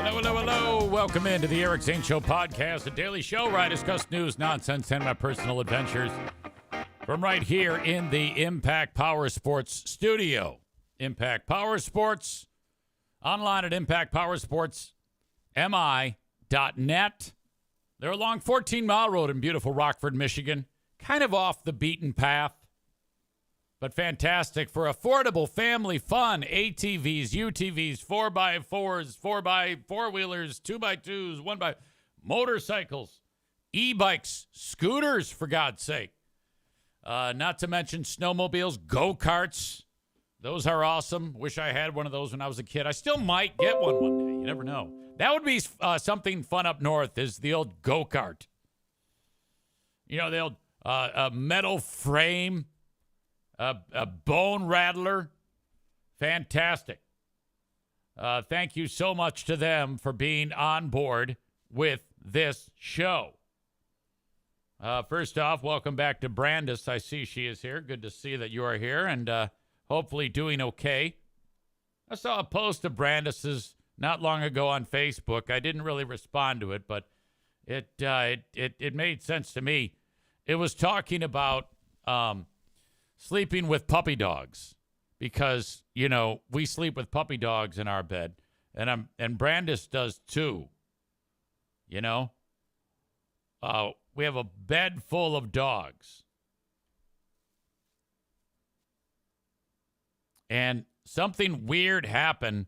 Hello, hello, hello. Welcome into the Eric Zane Show podcast, a daily show where I discuss news, nonsense, and my personal adventures from right here in the Impact Power Sports studio. Impact Power Sports, online at impactpowersportsmi.net. They're along 14-Mile Road in beautiful Rockford, Michigan. Kind of off the beaten path, but fantastic for affordable family fun. ATVs, UTVs, 4x4s, 4x4-wheelers, 2x2s, 1x motorcycles, e-bikes, scooters, for God's sake. Not to mention snowmobiles, go-karts. Those are awesome. Wish I had one of those when I was a kid. I still might get one day. You never know. That would be something fun up north, is the old go-kart. You know, the old a metal frame, a bone rattler. Fantastic. Thank you so much to them for being on board with this show. First off, welcome back to Brandis. I see she is here. Good to see that you are here and hopefully doing okay. I saw a post of Brandis's not long ago on Facebook. I didn't really respond to it, but it made sense to me. It was talking about sleeping with puppy dogs because, you know, we sleep with puppy dogs in our bed, and Brandis does too. You know, we have a bed full of dogs, and something weird happened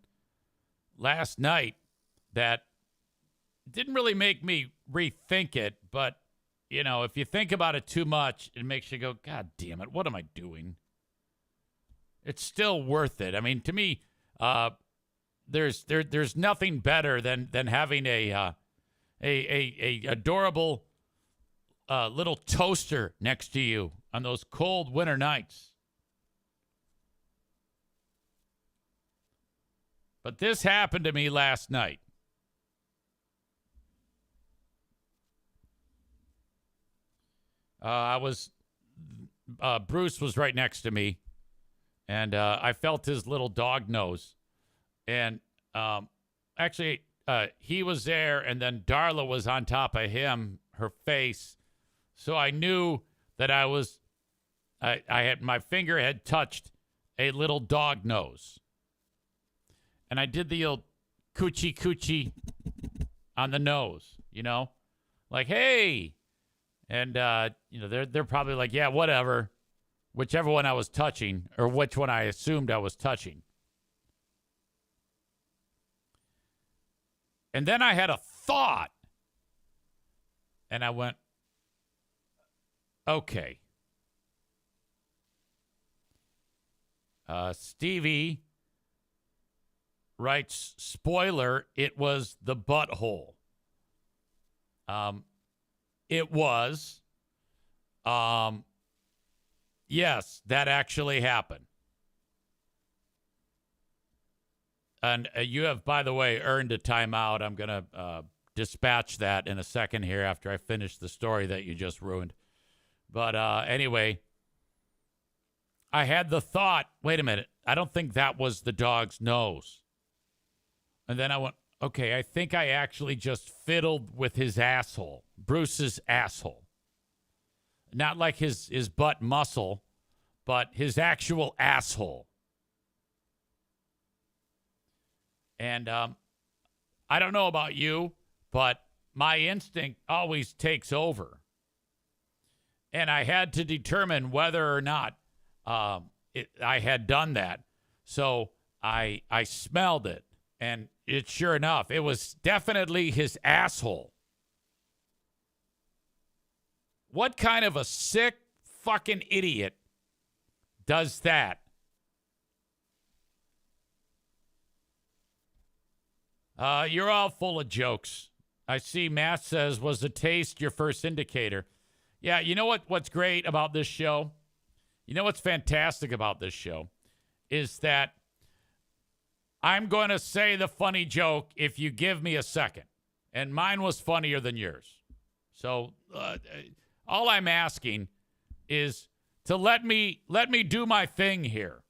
last night that didn't really make me rethink it, but you know, if you think about it too much, it makes you go, God damn it, what am I doing? It's still worth it. I mean, to me, there's nothing better than having a adorable little toaster next to you on those cold winter nights. But this happened to me last night. Bruce was right next to me, and I felt his little dog nose. And actually, he was there, and then Darla was on top of him, her face. So I knew that I had my finger had touched a little dog nose. And I did the old coochie coochie on the nose, you know, like, hey. And, you know, they're probably like, yeah, whatever, whichever one I was touching or which one I assumed I was touching. And then I had a thought, and I went, okay. Stevie writes, spoiler, it was the butthole. It was. Yes, that actually happened. And you have, by the way, earned a timeout. I'm going to dispatch that in a second here after I finish the story that you just ruined. But anyway, I had the thought, wait a minute, I don't think that was the dog's nose. And then I went, okay, I think I actually just fiddled with his asshole, Bruce's asshole. Not like his butt muscle, but his actual asshole. And I don't know about you, but my instinct always takes over. And I had to determine whether or not I had done that. So I smelled it. And it sure enough, it was definitely his asshole. What kind of a sick fucking idiot does that? You're all full of jokes. I see Matt says, was the taste your first indicator? Yeah, you know what's great about this show? You know what's fantastic about this show? Is that I'm going to say the funny joke if you give me a second. And mine was funnier than yours. So all I'm asking is to let me do my thing here.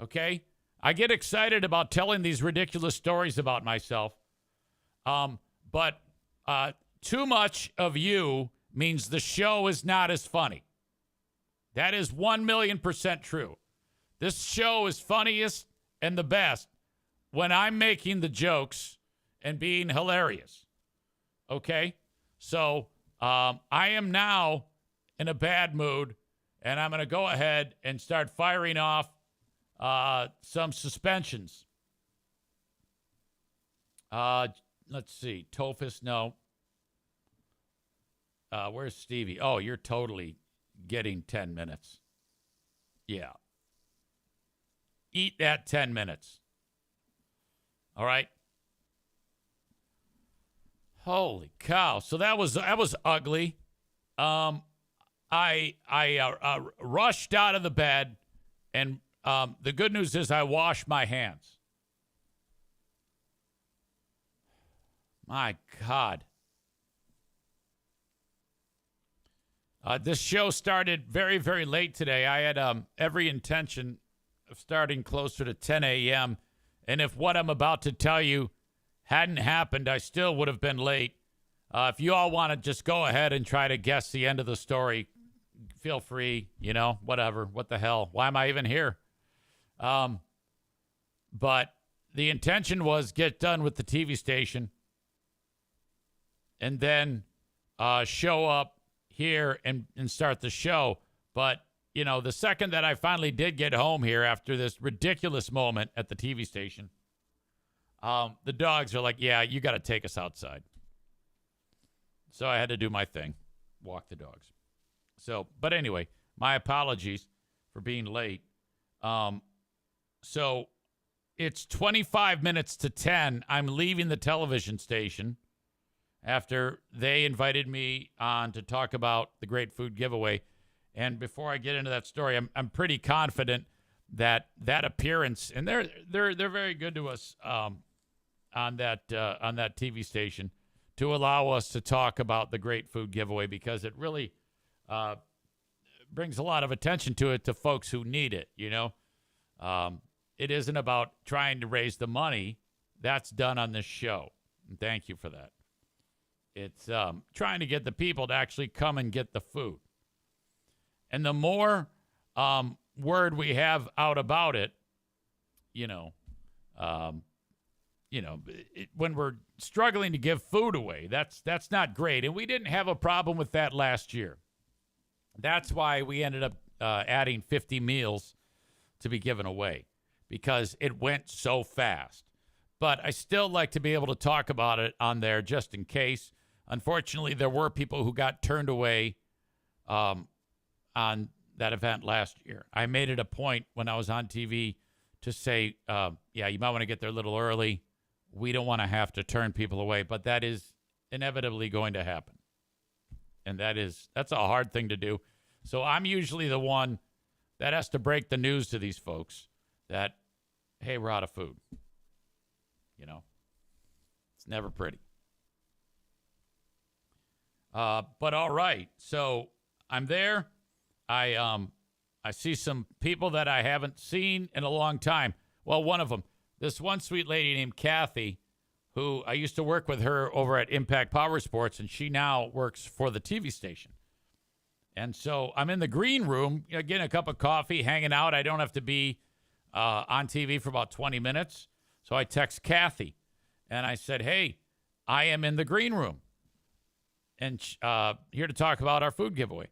Okay? I get excited about telling these ridiculous stories about myself. But too much of you means the show is not as funny. That is 1,000,000% true. This show is funniest and the best when I'm making the jokes and being hilarious. Okay? So I am now in a bad mood, and I'm going to go ahead and start firing off some suspensions. Let's see. Tophus, no. Where's Stevie? Oh, you're totally getting 10 minutes. Yeah. Eat that 10 minutes. All right? Holy cow. So that was ugly. I rushed out of the bed, and the good news is I washed my hands. My God. This show started very, very late today. I had every intention of starting closer to 10 a.m., and if what I'm about to tell you hadn't happened, I still would have been late. If you all want to just go ahead and try to guess the end of the story, feel free, whatever. What the hell? Why am I even here? But the intention was get done with the TV station and then show up here and start the show. But, the second that I finally did get home here after this ridiculous moment at the TV station, the dogs are like, yeah, you got to take us outside. So I had to do my thing, walk the dogs. So, but anyway, my apologies for being late. So it's 25 minutes to 10. I'm leaving the television station after they invited me on to talk about the Great Food Giveaway. And before I get into that story, I'm pretty confident that appearance, and they're very good to us on that TV station, to allow us to talk about the Great Food Giveaway, because it really brings a lot of attention to it to folks who need it, It isn't about trying to raise the money. That's done on this show. And thank you for that. It's trying to get the people to actually come and get the food. And the more word we have out about it, when we're struggling to give food away, that's not great. And we didn't have a problem with that last year. That's why we ended up adding 50 meals to be given away, because it went so fast. But I still like to be able to talk about it on there just in case. Unfortunately, there were people who got turned away on that event last year. I made it a point when I was on TV to say, you might want to get there a little early. We don't want to have to turn people away, but that is inevitably going to happen. And that's a hard thing to do. So I'm usually the one that has to break the news to these folks that, hey, we're out of food. It's never pretty. But all right. So I'm there. I see some people that I haven't seen in a long time. Well, one of them, this one sweet lady named Kathy, who I used to work with her over at Impact Power Sports, and she now works for the TV station. And so I'm in the green room, getting a cup of coffee, hanging out. I don't have to be on TV for about 20 minutes. So I text Kathy, and I said, hey, I am in the green room, and here to talk about our food giveaway.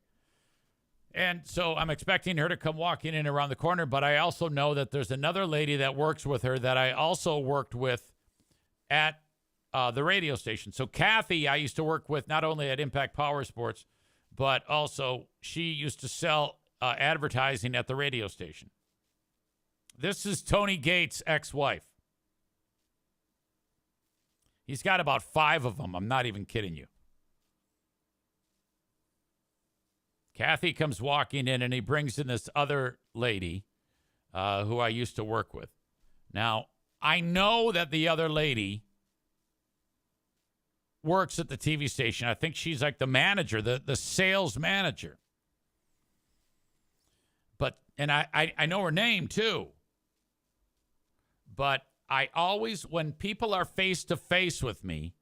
And so I'm expecting her to come walking in around the corner, but I also know that there's another lady that works with her that I also worked with at the radio station. So Kathy, I used to work with not only at Impact Power Sports, but also she used to sell advertising at the radio station. This is Tony Gates' ex-wife. He's got about 5 of them. I'm not even kidding you. Kathy comes walking in, and he brings in this other lady who I used to work with. Now, I know that the other lady works at the TV station. I think she's like the manager, the sales manager. And I know her name, too. But I always, when people are face to face with me,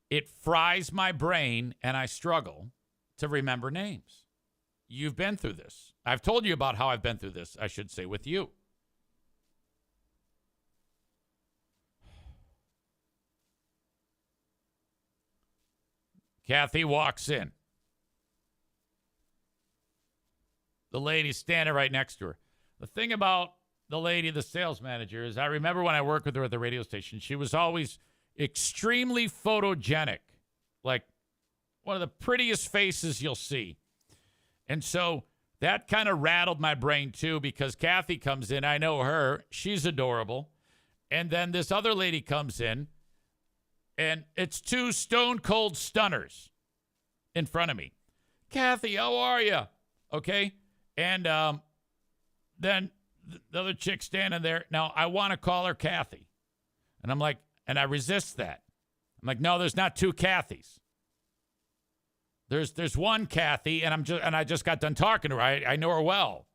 it fries my brain and I struggle to remember names. You've been through this. I've told you about how I've been through this, I should say, with you. Kathy walks in. The lady's standing right next to her. The thing about the lady, the sales manager, is I remember when I worked with her at the radio station, she was always extremely photogenic, like one of the prettiest faces you'll see. And so that kind of rattled my brain too, because Kathy comes in. I know her. She's adorable. And then this other lady comes in, and it's two stone cold stunners in front of me. Kathy, how are you? Okay. And then the other chick standing there. Now, I want to call her Kathy. And I'm like, and I resist that. I'm like, no, there's not two Kathys. There's one Kathy, and I just got done talking to her. I know her well.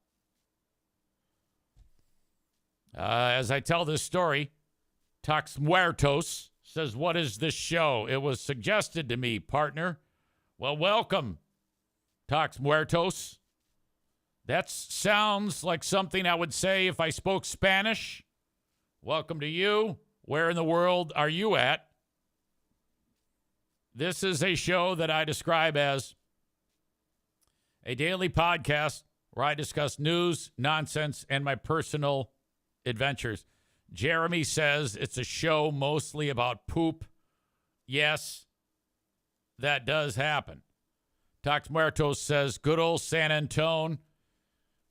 As I tell this story, Tox Muertos says, what is this show? It was suggested to me, partner. Well, welcome, Tox Muertos. That sounds like something I would say if I spoke Spanish. Welcome to you. Where in the world are you at? This is a show that I describe as a daily podcast where I discuss news, nonsense, and my personal adventures. Jeremy says it's a show mostly about poop. Yes, that does happen. Tox Muertos says, good old San Antone.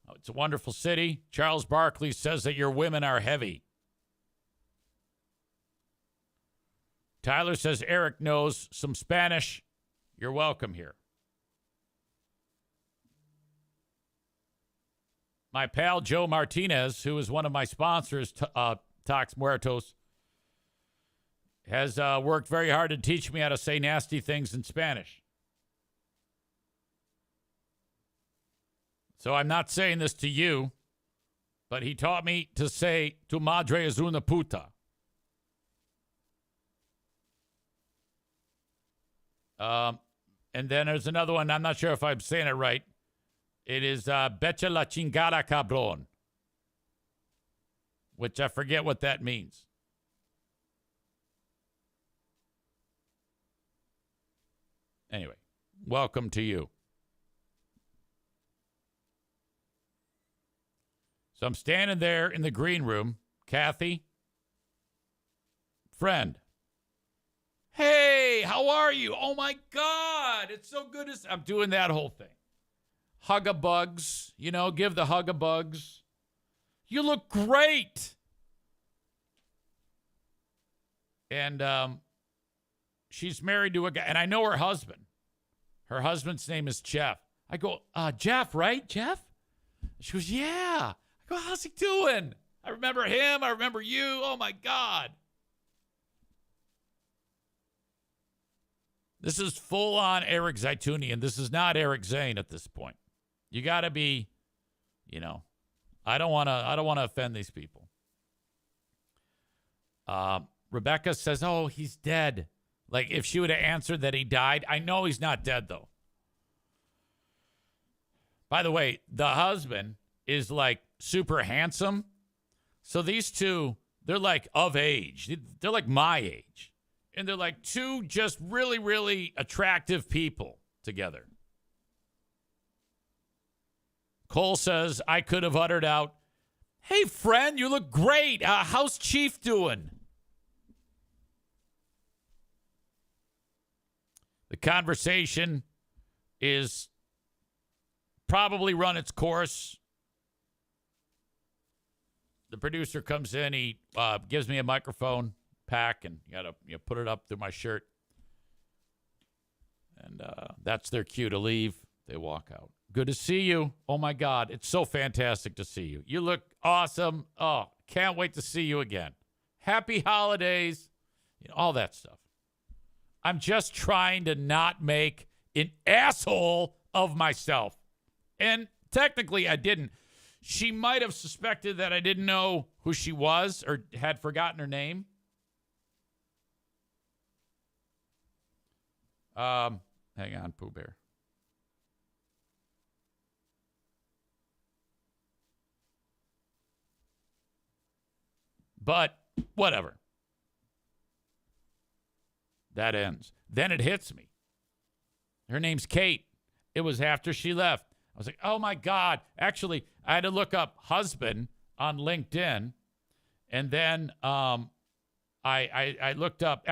Oh, it's a wonderful city. Charles Barkley says that your women are heavy. Tyler says Eric knows some Spanish. You're welcome here. My pal Joe Martinez, who is one of my sponsors, Tox Muertos, has worked very hard to teach me how to say nasty things in Spanish. So I'm not saying this to you, but he taught me to say, tu madre es una puta. And then there's another one. I'm not sure if I'm saying it right. It is Becha la chingada cabron, which I forget what that means. Anyway, welcome to you. So I'm standing there in the green room. Kathy, friend. Hey, how are you? Oh, my God. It's so good. I'm doing that whole thing. Hug-a-bugs. You know, give the hug-a-bugs. You look great. And she's married to a guy. And I know her husband. Her husband's name is Jeff. I go, Jeff, right? Jeff? She goes, yeah. I go, how's he doing? I remember him. I remember you. Oh, my God. This is full-on Eric Zaitunian. This is not Eric Zane at this point. You got to be, you know, I don't want to offend these people. Rebecca says, oh, he's dead. Like, if she would have answered that he died, I know he's not dead, though. By the way, the husband is, like, super handsome. So these two, they're, like, of age. They're, like, my age. And they're like two just really, really attractive people together. Cole says, I could have uttered out, hey, friend, you look great. How's Chief doing? The conversation is probably run its course. The producer comes in. He gives me a microphone pack, and you gotta put it up through my shirt, and that's their cue to leave. They walk out. Good to see you. Oh my God, it's so fantastic to see you. You look awesome. Oh, can't wait to see you again. Happy holidays. You know, all that stuff. I'm just trying to not make an asshole of myself, and technically I didn't. she might have suspected that I didn't know who she was or had forgotten her name. Hang on, Pooh Bear. But whatever. That ends. Then it hits me. Her name's Kate. It was after she left. I was like, oh my God. Actually, I had to look up husband on LinkedIn. And then I looked up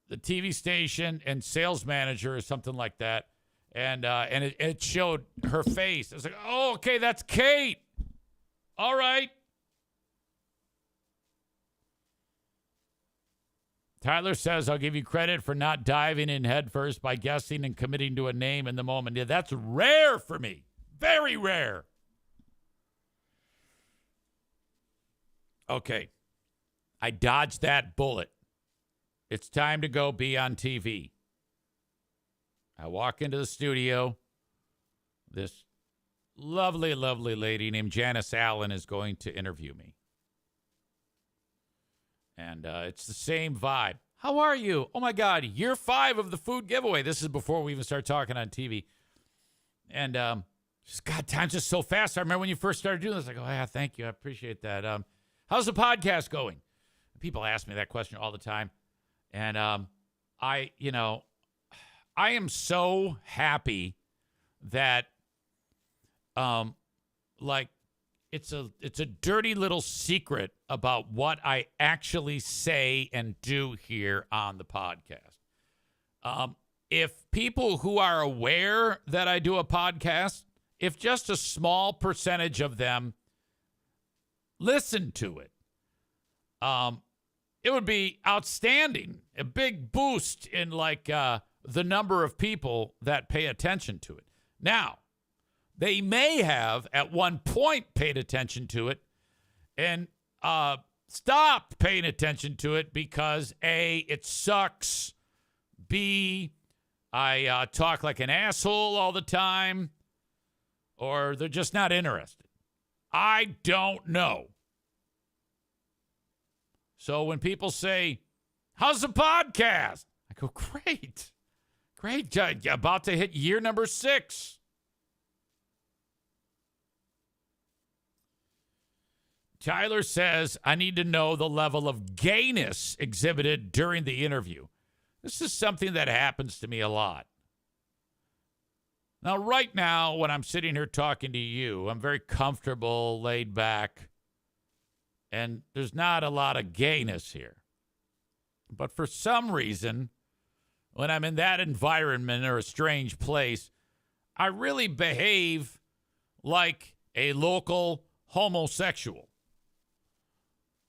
the TV station and sales manager or something like that. And it showed her face. I was like, oh, okay, that's Kate. All right. Tyler says, I'll give you credit for not diving in headfirst by guessing and committing to a name in the moment. Yeah, that's rare for me. Very rare. Okay. I dodged that bullet. It's time to go be on TV. I walk into the studio. This lovely, lovely lady named Janice Allen is going to interview me. And it's the same vibe. How are you? Oh, my God, year 5 of the food giveaway. This is before we even start talking on TV. And, God, time's just so fast. I remember when you first started doing this. Like, oh, yeah, thank you. I appreciate that. How's the podcast going? People ask me that question all the time. And I am so happy that, it's a dirty little secret about what I actually say and do here on the podcast. If people who are aware that I do a podcast, if just a small percentage of them listen to it, it would be outstanding. A big boost in the number of people that pay attention to it. Now, they may have at one point paid attention to it and stopped paying attention to it because A, it sucks. B, I talk like an asshole all the time. Or they're just not interested. I don't know. So when people say, how's the podcast? I go, great. Great. About to hit year number 6. Tyler says, I need to know the level of gayness exhibited during the interview. This is something that happens to me a lot. Now, right now, when I'm sitting here talking to you, I'm very comfortable, laid back, and there's not a lot of gayness here. But for some reason, when I'm in that environment or a strange place, I really behave like a local homosexual.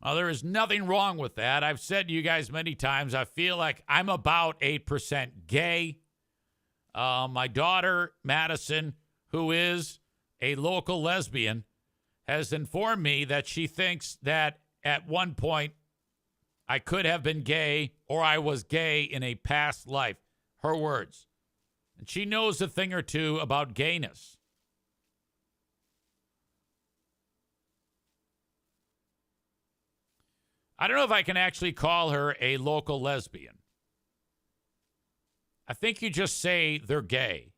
Now, there is nothing wrong with that. I've said to you guys many times, I feel like I'm about 8% gay. My daughter, Madison, who is a local lesbian, has informed me that she thinks that at one point I could have been gay or I was gay in a past life. Her words. And she knows a thing or two about gayness. I don't know if I can actually call her a local lesbian. I think you just say they're gay.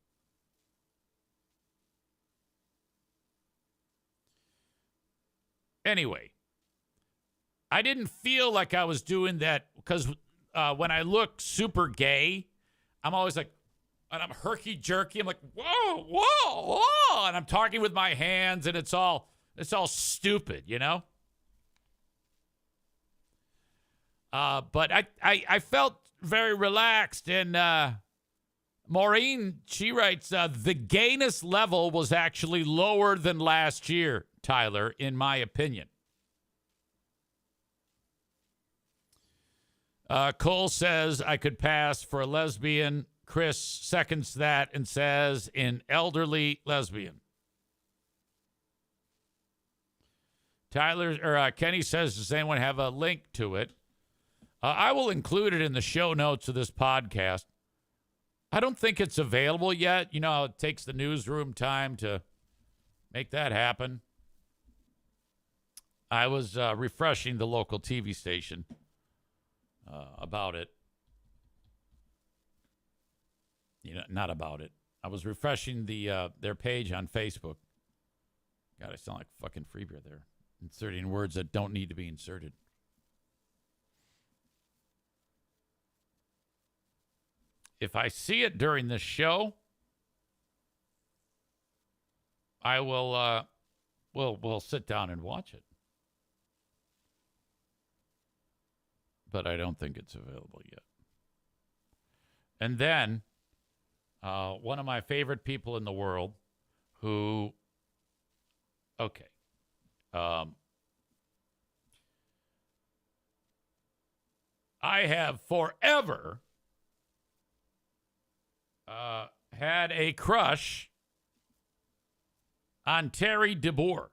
Anyway, I didn't feel like I was doing that because when I look super gay, I'm always like, and I'm herky-jerky. I'm like, whoa, whoa, whoa. And I'm talking with my hands, and it's all stupid, you know? But I felt very relaxed. And Maureen, she writes, the gayness level was actually lower than last year, Tyler, in my opinion. Cole says, I could pass for a lesbian. Chris seconds that and says, an elderly lesbian. Kenny says, does anyone have a link to it? I will include it in the show notes of this podcast. I don't think it's available yet. You know how it takes the newsroom time to make that happen. I was refreshing the local TV station about it. Not about it. I was refreshing their page on Facebook. God, I sound like fucking Freebeer there. Inserting words that don't need to be inserted. If I see it during this show, I will we'll sit down and watch it. But I don't think it's available yet. And then one of my favorite people in the world who, okay. I have forever had a crush on Terry DeBoer.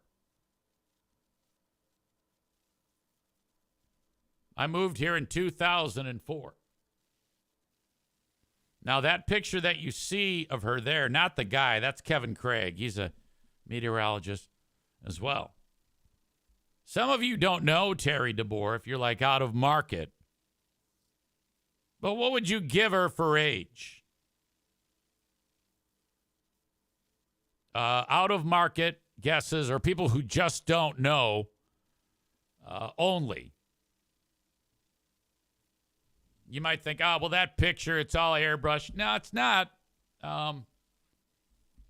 I moved here in 2004. Now, that picture that you see of her there, not the guy, that's Kevin Craig. He's a meteorologist as well. Some of you don't know Terry DeBoer if you're like out of market. But what would you give her for age? Out of market guesses or people who just don't know only. You might think, oh, well, that picture, it's all airbrushed. No, it's not.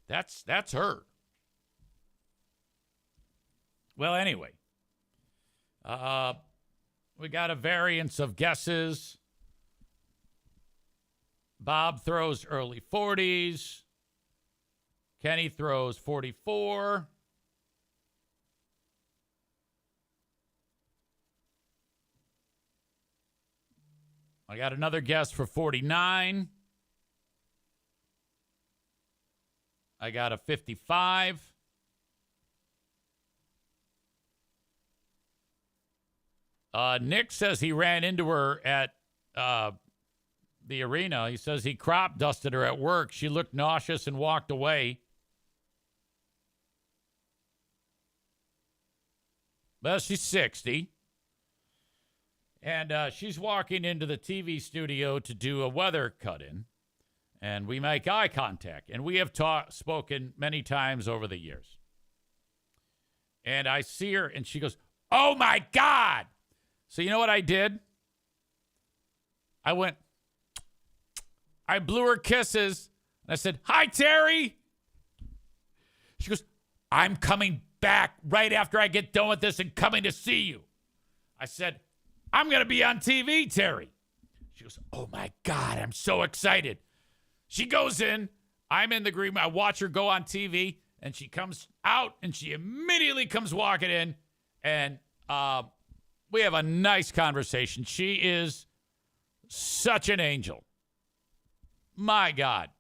That's her. Well, anyway, we got a variance of guesses. Bob throws early 40s. Kenny throws 44. I got another guess for 49. I got a 55. Nick says he ran into her at the arena. He says he crop dusted her at work. She looked nauseous and walked away. Well, she's 60. And she's walking into the TV studio to do a weather cut-in. And we make eye contact. And we have spoken many times over the years. And I see her, and she goes, "Oh, my God!" So you know what I did? I blew her kisses. And I said, "Hi, Terry." She goes, "I'm coming back right after I get done with this and coming to see you." I said, "I'm going to be on TV, Terry." She goes, "Oh, my God, I'm so excited." She goes in. I'm in the green room. I watch her go on TV, and she comes out, and she immediately comes walking in, and we have a nice conversation. She is such an angel. My God.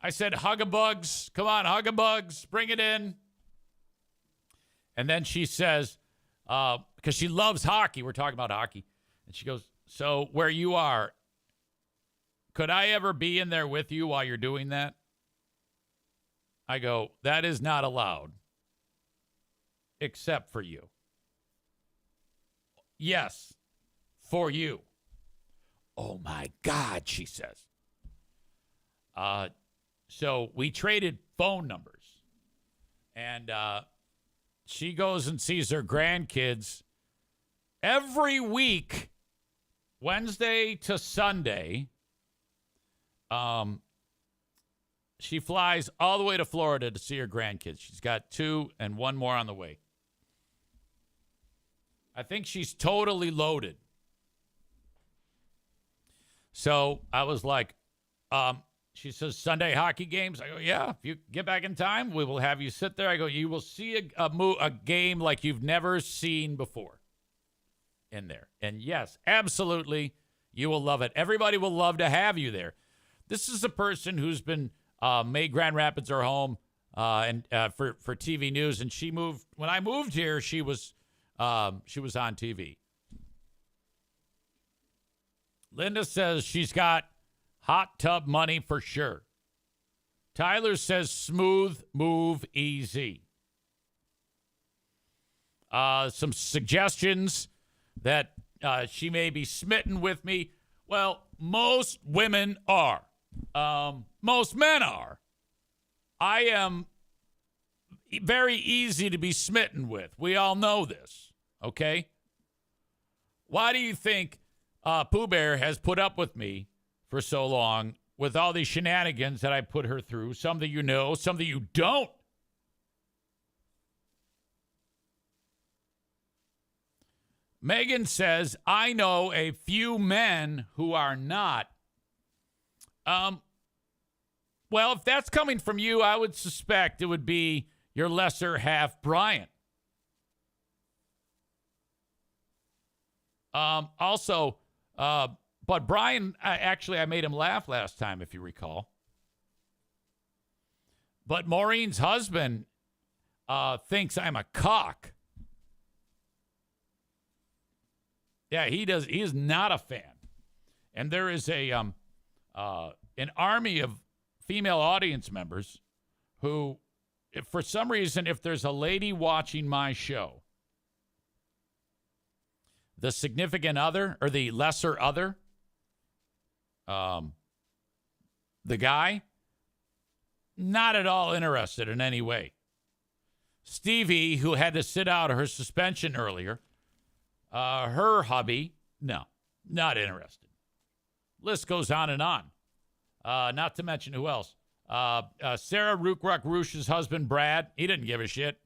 I said, "Hug-a-bugs. Come on, hug-a-bugs. Bring it in." And then she says, because she loves hockey. We're talking about hockey. And she goes, "So where you are, could I ever be in there with you while you're doing that?" I go, "That is not allowed. Except for you." "Yes, for you." "Oh, my God," she says. So we traded phone numbers. And she goes and sees her grandkids every week, Wednesday to Sunday. She flies all the way to Florida to see her grandkids. She's got 2 and 1 more on the way. I think she's totally loaded. So I was like, she says, "Sunday hockey games?" I go, "Yeah, if you get back in time, we will have you sit there." I go, "You will see a game like you've never seen before in there." And yes, absolutely, you will love it. Everybody will love to have you there. This is a person who's been made Grand Rapids her home and for TV news. And she moved when I moved here. She was on TV. Linda says she's got Hot tub money for sure. Tyler says smooth, move, easy. Some suggestions that she may be smitten with me. Well, most women are. Most men are. I am very easy to be smitten with. We all know this, okay? Why do you think Pooh Bear has put up with me for so long with all these shenanigans that I put her through? Some that you know, some that you don't. Megan says, I know a few men who are not. Well, if that's coming from you, I would suspect it would be your lesser half, Brian. Also, but Brian, I made him laugh last time, if you recall. But Maureen's husband thinks I'm a cock. Yeah, he does. He is not a fan. And there is an army of female audience members who, if for some reason, if there's a lady watching my show, the significant other or the lesser other, the guy, not at all interested in any way. Stevie, who had to sit out her suspension earlier, her hubby, no, not interested. List goes on and on. Not to mention who else. Sarah Rookruck Roosh's husband, Brad, he didn't give a shit.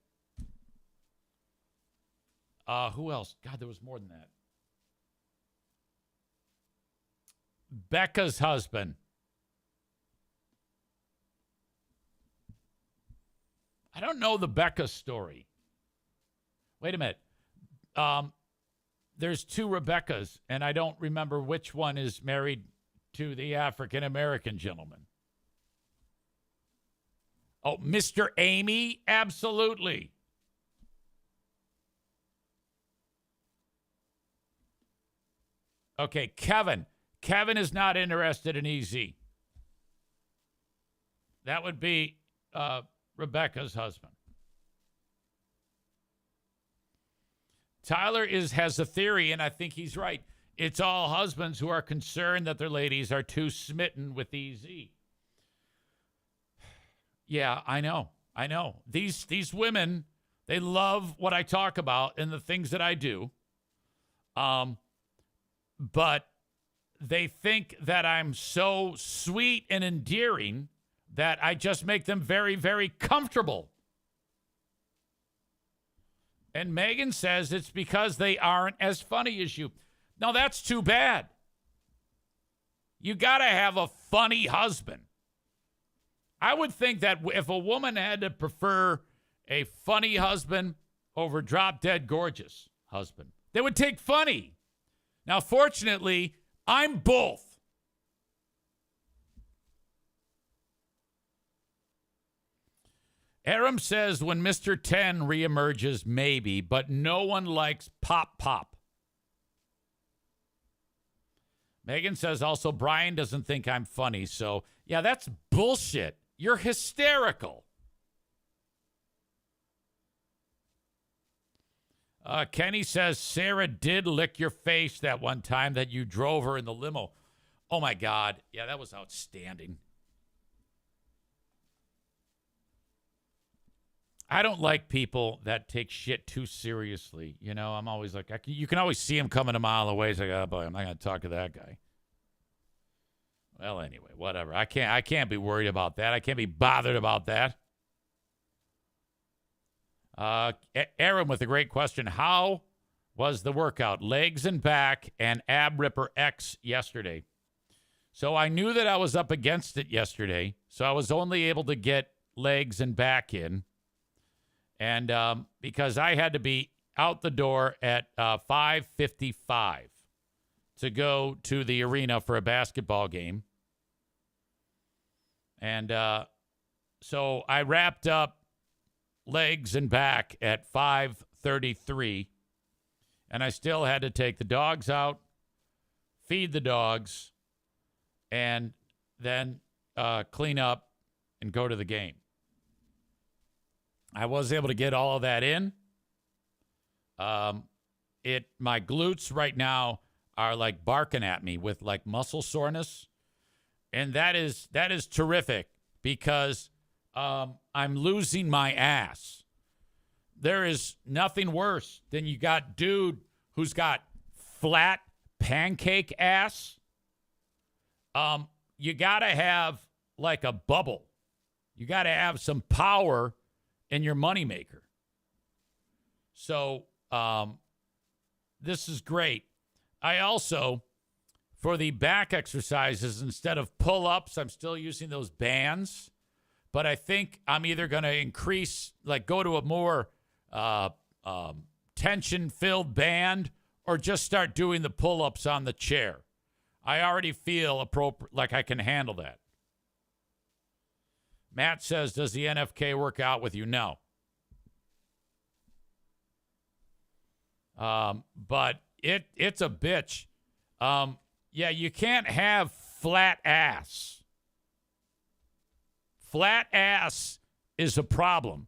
Who else? God, there was more than that. Becca's husband. I don't know the Becca story. Wait a minute. There's two Rebeccas, and I don't remember which one is married to the African-American gentleman. Oh, Mr. Amy? Absolutely. Okay, Kevin. Kevin is not interested in EZ. That would be Rebecca's husband. Tyler has a theory, and I think he's right. It's all husbands who are concerned that their ladies are too smitten with EZ. Yeah, I know. These women, they love what I talk about and the things that I do. But they think that I'm so sweet and endearing that I just make them very, very comfortable. And Megan says it's because they aren't as funny as you. Now, that's too bad. You got to have a funny husband. I would think that if a woman had to prefer a funny husband over drop-dead gorgeous husband, they would take funny. Now, fortunately, I'm both. Aram says when Mr. 10 reemerges, maybe, but no one likes Pop Pop. Megan says also Brian doesn't think I'm funny, so yeah, that's bullshit. You're hysterical. Kenny says Sarah did lick your face that one time that you drove her in the limo. Oh, my God. Yeah, that was outstanding. I don't like people that take shit too seriously. You know, I'm always like, you can always see him coming a mile away. It's like, oh, boy, I'm not going to talk to that guy. Well, anyway, whatever. I can't be worried about that. I can't be bothered about that. Aaron with a great question. How was the workout? Legs and back and ab ripper X yesterday. So I knew that I was up against it yesterday. So I was only able to get legs and back in. And because I had to be out the door at 5:55 to go to the arena for a basketball game. And so I wrapped up legs and back at 5:33. And I still had to take the dogs out, feed the dogs, and then clean up and go to the game. I was able to get all of that in. My glutes right now are like barking at me with like muscle soreness. And that is terrific because I'm losing my ass. There is nothing worse than you got dude who's got flat pancake ass. You got to have like a bubble. You got to have some power in your moneymaker. So this is great. I also, for the back exercises, instead of pull-ups, I'm still using those bands. But I think I'm either going to increase, like go to a more tension-filled band or just start doing the pull-ups on the chair. I already feel appropriate, like I can handle that. Matt says, does the NFK work out with you? No. But it's a bitch. Yeah, you can't have flat ass. Flat ass is a problem.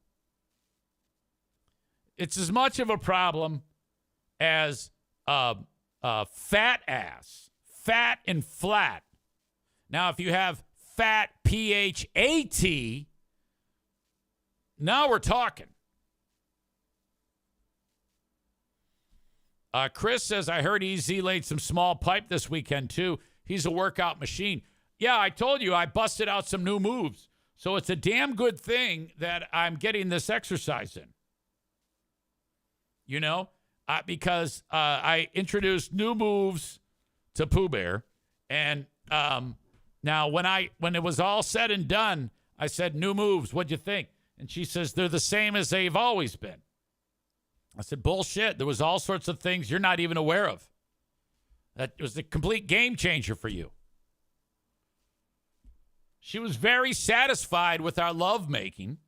It's as much of a problem as fat ass. Fat and flat. Now, if you have fat, P-H-A-T, now we're talking. Chris says, I heard EZ laid some small pipe this weekend, too. He's a workout machine. Yeah, I told you I busted out some new moves. So it's a damn good thing that I'm getting this exercise in. You know, because I introduced new moves to Pooh Bear. And now when it was all said and done, I said, new moves, what'd you think? And she says, they're the same as they've always been. I said, bullshit. There was all sorts of things you're not even aware of. That was a complete game changer for you. She was very satisfied with our lovemaking.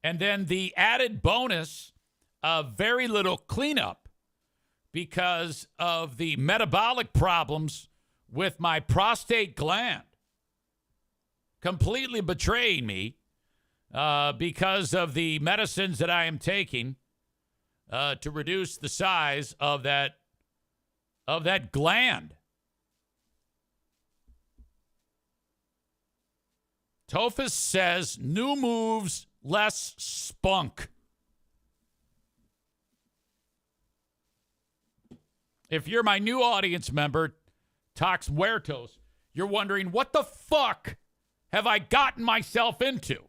And then the added bonus of very little cleanup because of the metabolic problems with my prostate gland. Completely betraying me because of the medicines that I am taking to reduce the size of that gland. Tophus says, new moves, less spunk. If you're my new audience member, Tox Huertos, you're wondering, what the fuck have I gotten myself into?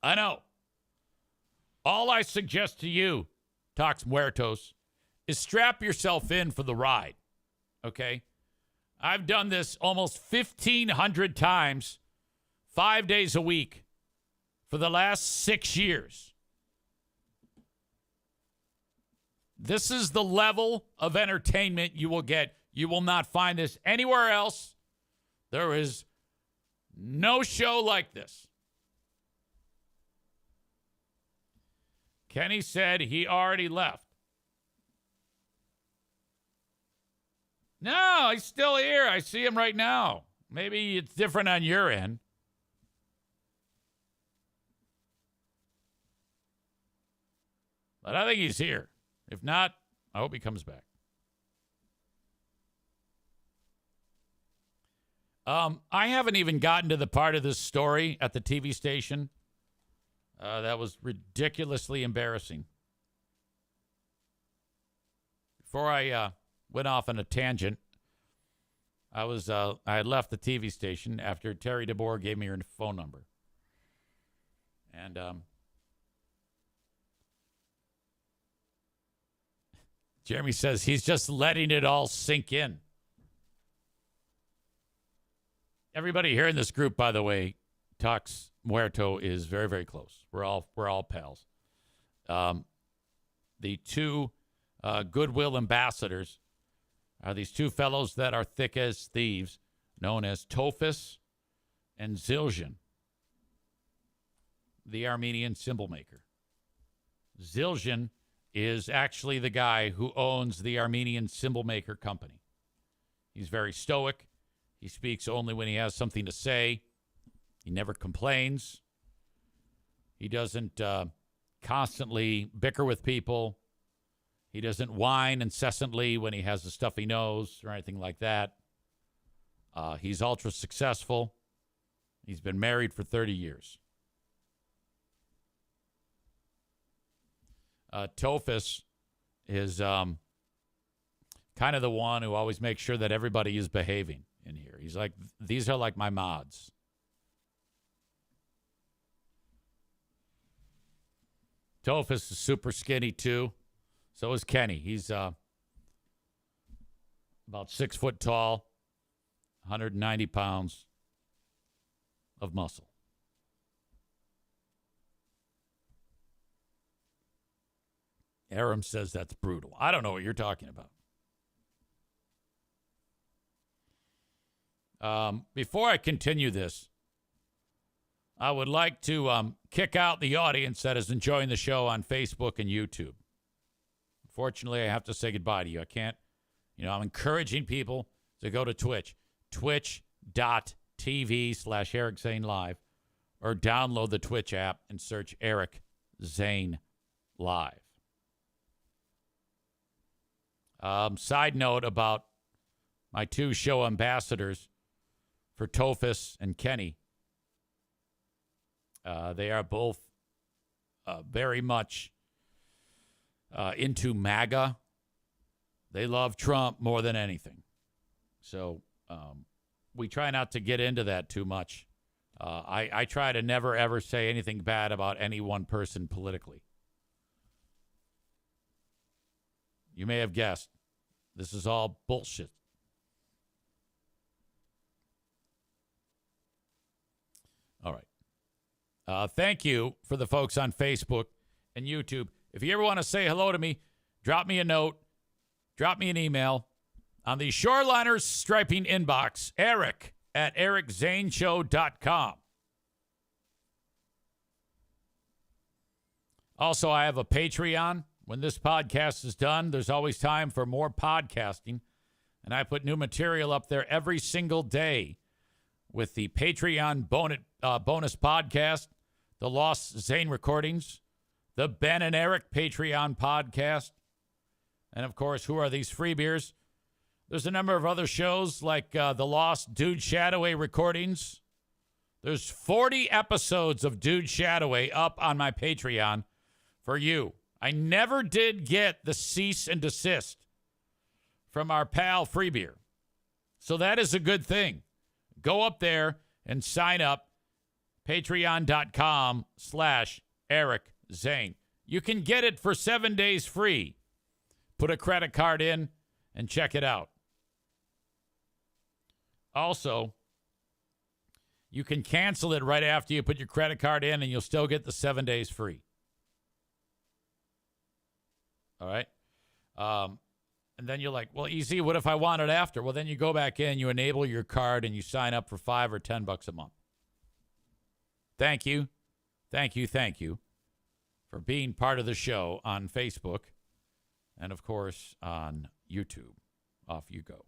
I know. All I suggest to you, Tox Huertos, is strap yourself in for the ride, okay? I've done this almost 1,500 times, 5 days a week, for the last 6 years. This is the level of entertainment you will get. You will not find this anywhere else. There is no show like this. Kenny said he already left. No, he's still here. I see him right now. Maybe it's different on your end. But I think he's here. If not, I hope he comes back. I haven't even gotten to the part of this story at the TV station that was ridiculously embarrassing. Before I went off on a tangent, I had left the TV station after Terry DeBoer gave me her phone number. And Jeremy says he's just letting it all sink in. Everybody here in this group, by the way, Tox Muerto is very, very close. We're all pals. The two goodwill ambassadors are these two fellows that are thick as thieves, known as Tophus and Zildjian, the Armenian symbol maker. Zildjian is actually the guy who owns the Armenian symbol maker company. He's very stoic. He speaks only when he has something to say. He never complains. He doesn't constantly bicker with people. He doesn't whine incessantly when he has the stuff he knows or anything like that. He's ultra successful. He's been married for 30 years. Tophus is kind of the one who always makes sure that everybody is behaving in here. He's like, these are like my mods. Tophus is super skinny, too. So is Kenny. He's about 6 foot tall, 190 pounds of muscle. Aram says that's brutal. I don't know what you're talking about. Before I continue this, I would like to kick out the audience that is enjoying the show on Facebook and YouTube. Unfortunately, I have to say goodbye to you. I can't, I'm encouraging people to go to Twitch, twitch.tv/Eric Zane Live, or download the Twitch app and search Eric Zane Live. Side note about my 2 show ambassadors for Tophus and Kenny. They are both very much into MAGA. They love Trump more than anything. So we try not to get into that too much. I try to never, ever say anything bad about any one person politically. You may have guessed. This is all bullshit. All right. Thank you for the folks on Facebook and YouTube. If you ever want to say hello to me, drop me a note, drop me an email on the Shoreliners Striping inbox, eric@ericzaneshow.com. Also, I have a Patreon. When this podcast is done, there's always time for more podcasting, and I put new material up there every single day with the Patreon bonus podcast, the Lost Zane recordings, the Ben and Eric Patreon podcast, and, of course, who are these freebeers? There's a number of other shows like the Lost Dude Shadoway recordings. There's 40 episodes of Dude Shadoway up on my Patreon for you. I never did get the cease and desist from our pal Freebeer. So that is a good thing. Go up there and sign up. Patreon.com/Eric Zane. You can get it for 7 days free. Put a credit card in and check it out. Also, you can cancel it right after you put your credit card in, and you'll still get the 7 days free. All right? And then you're like, well, easy, what if I want it after? Well, then you go back in, you enable your card, and you sign up for $5 or $10 a month. Thank you. Thank you. Thank you for being part of the show on Facebook and, of course, on YouTube. Off you go.